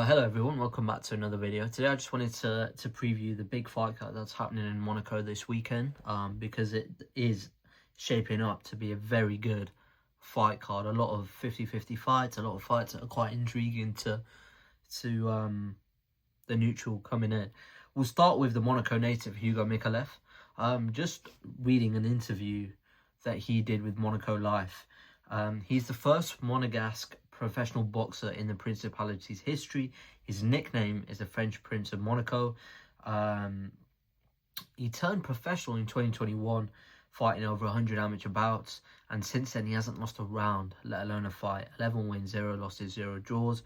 Hello everyone, welcome back to another video. Today I just wanted to preview the big fight card that's happening in Monaco this weekend, because it is shaping up to be a very good fight card. A lot of 50-50 fights, a lot of fights that are quite intriguing to the neutral coming in. We'll start with the Monaco native Hugo Mikalev. Just reading an interview that he did with Monaco Life. He's the first Monegasque professional boxer in the Principality's history. His nickname is the French Prince of Monaco. He turned professional in 2021, fighting over 100 amateur bouts, and since then he hasn't lost a round, let alone a fight. 11 wins, 0 losses, 0 draws.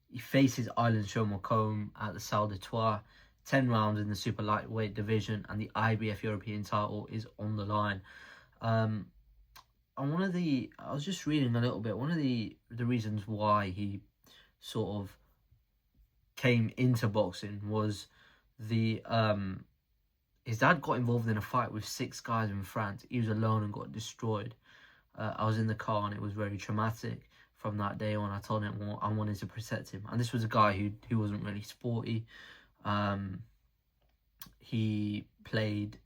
He faces Island Show Macomb at the Salle d'Etoile. 10 rounds in the super lightweight division, and the IBF European title is on the line. I was just reading a little bit. One of the reasons why he sort of came into boxing was his dad got involved in a fight with 6 guys in France. He was alone and got destroyed. I was in the car and it was very traumatic. From that day on, I told him I wanted to protect him. And this was a guy who wasn't really sporty. He played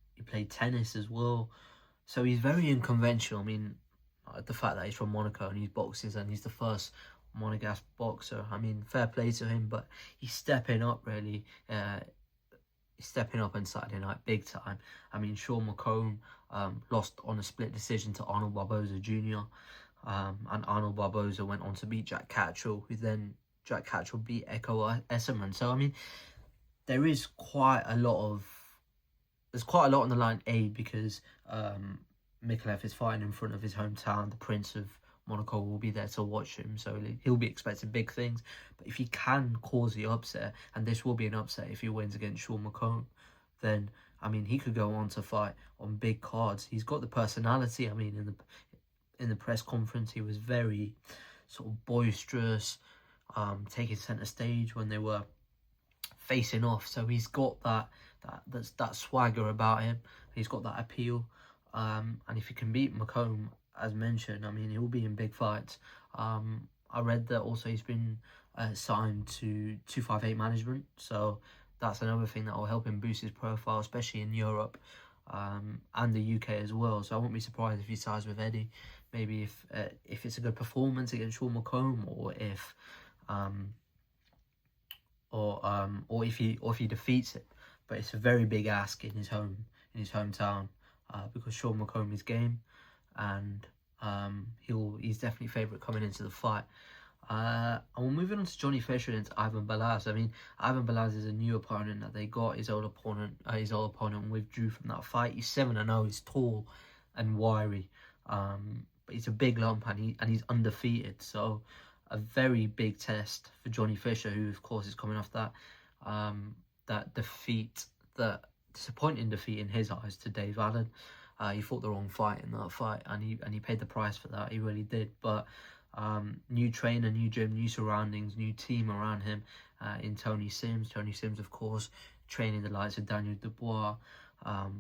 tennis as well. So he's very unconventional. I mean, the fact that he's from Monaco and he's boxes and he's the first Monegasque boxer, I mean, fair play to him, but he's stepping up really. He's stepping up on Saturday night big time. I mean, Sean McComb lost on a split decision to Arnold Barboza Jr. And Arnold Barboza went on to beat Jack Catchell, who then Jack Catchell beat Echo Esserman. So I mean, there's quite a lot on the line. Because Mikalev is fighting in front of his hometown. The Prince of Monaco will be there to watch him, so he'll be expecting big things. But if he can cause the upset, and this will be an upset if he wins against Sean McComb, then I mean, he could go on to fight on big cards. He's got the personality. I mean, in the press conference, he was very sort of boisterous, taking center stage when they were facing off. So he's got that swagger about him. He's got that appeal. And if he can beat McComb, as mentioned, I mean, he'll be in big fights. I read that also he's been signed to 258 management, so that's another thing that will help him boost his profile, especially in Europe and the UK as well. So I won't be surprised if he signs with Eddie. Maybe if it's a good performance against Sean McComb, or if he defeats it. But it's a very big ask in his hometown. Because Sean McComb is game, and he's definitely favourite coming into the fight. And we're moving on to Johnny Fisher against Ivan Balaz. I mean, Ivan Balaz is a new opponent that they got. His old opponent withdrew from that fight. He's 7-0. He's tall and wiry, but he's a big lump, and he's undefeated. So a very big test for Johnny Fisher, who of course is coming off that defeat, that disappointing defeat in his eyes to Dave Allen. He fought the wrong fight in that fight, and he paid the price for that. He really did. But new trainer, new gym, new surroundings, new team around him in Tony Sims. Tony Sims, of course, training the likes of Daniel Dubois,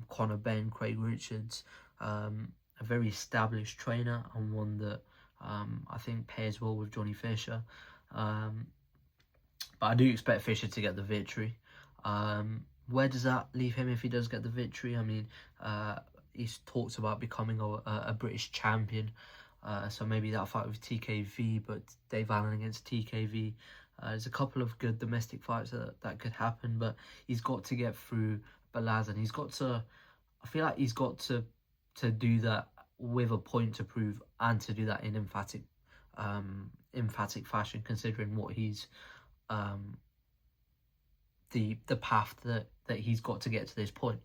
Conor Benn, Craig Richards. A very established trainer, and one that I think pairs well with Johnny Fisher. But I do expect Fisher to get the victory. Where does that leave him if he does get the victory? I mean, he's talked about becoming a British champion. So maybe that fight with TKV, but Dave Allen against TKV. There's a couple of good domestic fights that could happen, but he's got to get through Balaz, and I feel like he's got to do that with a point to prove, and to do that in emphatic fashion, considering what he's the path that he's got to get to this point.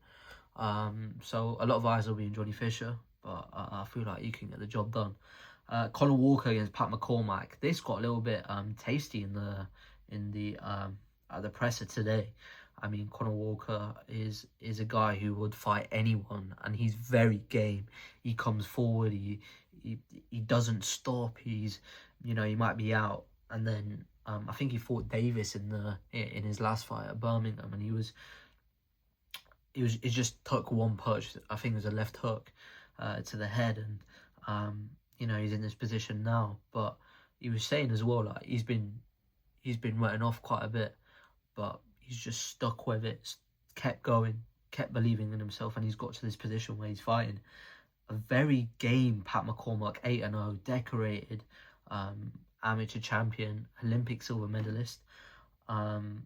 So a lot of eyes will be on Johnny Fisher, but I feel like he can get the job done. Conor Walker against Pat McCormack. This got a little bit tasty at the presser today. I mean, Conor Walker is a guy who would fight anyone, and he's very game. He comes forward. He doesn't stop. He might be out, and then I think he fought Davis in his last fight at Birmingham, and he just took one punch. I think it was a left hook to the head, and he's in this position now. But he was saying as well, like, he's been he's been written off quite a bit, but he's just stuck with it, kept going, kept believing in himself, and he's got to this position where he's fighting a very game Pat McCormack, 8-0, decorated amateur champion, Olympic silver medalist, and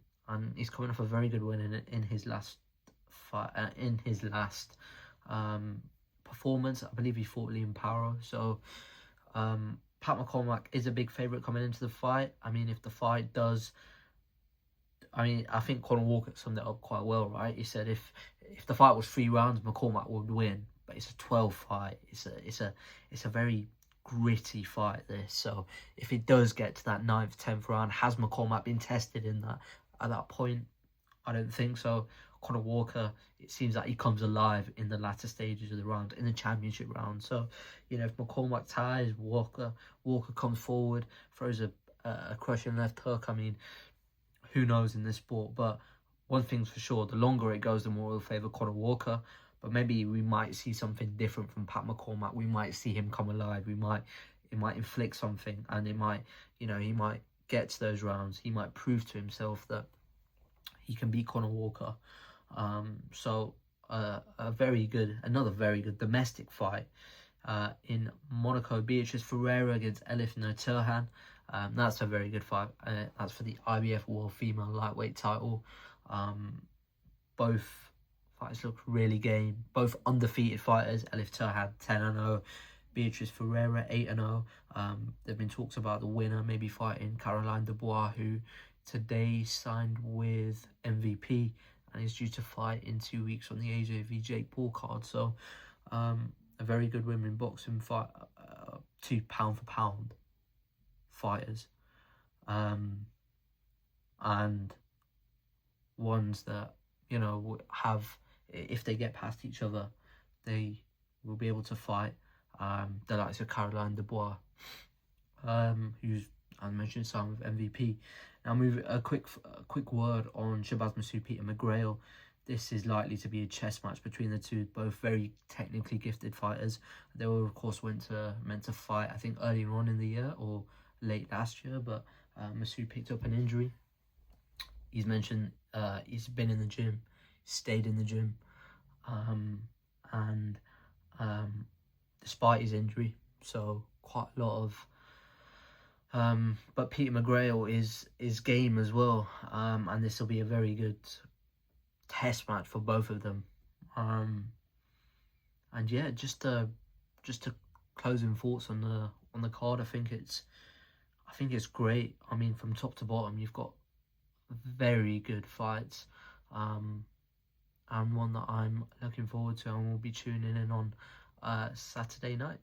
he's coming off a very good win in his last fight, performance. I believe he fought Liam Paro. So Pat McCormack is a big favourite coming into the fight. I mean, if the fight does, I think Conor Walker summed it up quite well, right? He said if the fight was 3 rounds, McCormack would win, but it's a 12 fight. It's a very gritty fight, this. So if it does get to that 9th, 10th round, has McCormack been tested in that at that point? I don't think so. Conor Walker, it seems like he comes alive in the latter stages of the round, in the championship round. So, you know, if McCormack ties, Walker comes forward, throws a crushing left hook. I mean, who knows in this sport? But one thing's for sure, the longer it goes, the more it'll favour Conor Walker. But maybe we might see something different from Pat McCormack. We might see him come alive. It might inflict something, and it might, you know, he might get to those rounds. He might prove to himself that he can beat Conor Walker. So another very good domestic fight in Monaco. Beatrice Ferreira against Elif Turhan. That's a very good fight. That's for the IBF World Female Lightweight title. Both fights look really game. Both undefeated fighters. Elif Turhan 10-0. Beatrice Ferreira 8-0. There've been talks about the winner maybe fighting Caroline Dubois, who today signed with MVP and is due to fight in 2 weeks on the AJ v Jake Paul card. So a very good women boxing fight, 2 pound for pound fighters, and ones that, you know, have, if they get past each other, they will be able to fight the likes of Caroline Dubois, who's, I mentioned, signed with MVP. Now, move a quick word on Shabazz Masood, Peter McGrail. This is likely to be a chess match between the two, both very technically gifted fighters. They were, of course, meant to fight, I think, earlier on in the year or late last year, but Masood picked up an injury. He's mentioned he's been in the gym, stayed in the gym, and despite his injury, so quite a lot of. But Peter McGrail is game as well, and this will be a very good test match for both of them. And yeah, just to closing thoughts on the card, I think it's great. I mean, from top to bottom, you've got very good fights, and one that I'm looking forward to, and we'll be tuning in on Saturday night.